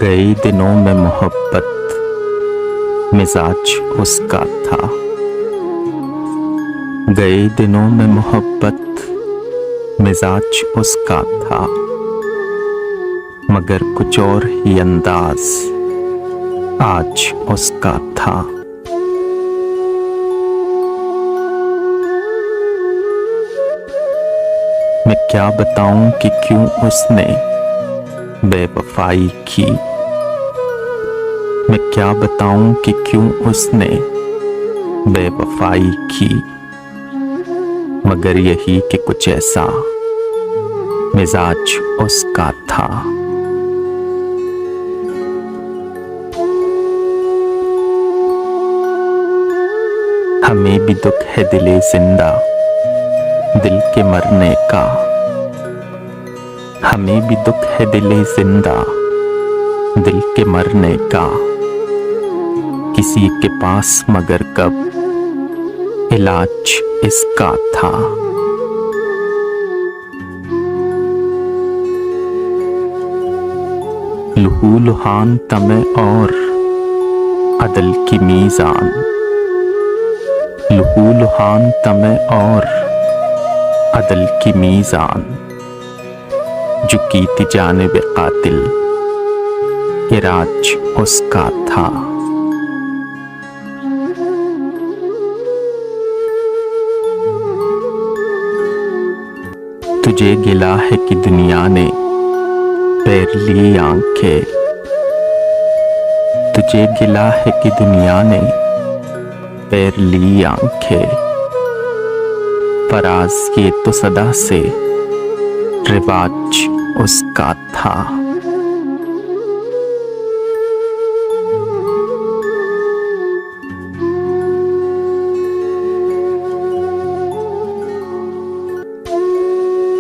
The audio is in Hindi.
गए दिनों में मोहब्बत मिजाज उसका था। गए दिनों में मोहब्बत मिजाज उसका था, मगर कुछ और ही अंदाज आज उसका था। मैं क्या बताऊं कि क्यों उसने बेवफाई की। मैं क्या बताऊं कि क्यों उसने बेवफाई की, मगर यही कि कुछ ऐसा मिजाज उसका था। हमें भी दुख है दिले जिंदा दिल के मरने का। हमें भी दुख है दिले जिंदा दिल के मरने का, किसी के पास मगर कब इलाज इसका था। लहू लुहान तमे और अदल की मीज़ान। लहू लुहान तमे और अदल की मीज़ान, झुकी थी जानिब कातिल ये राज उसका था। तुझे गिला है कि दुनिया ने पैर ली आंखें। तुझे गिला है कि दुनिया ने पैर ली आंखें, फराज ये तो सदा से रिवाज उसका था।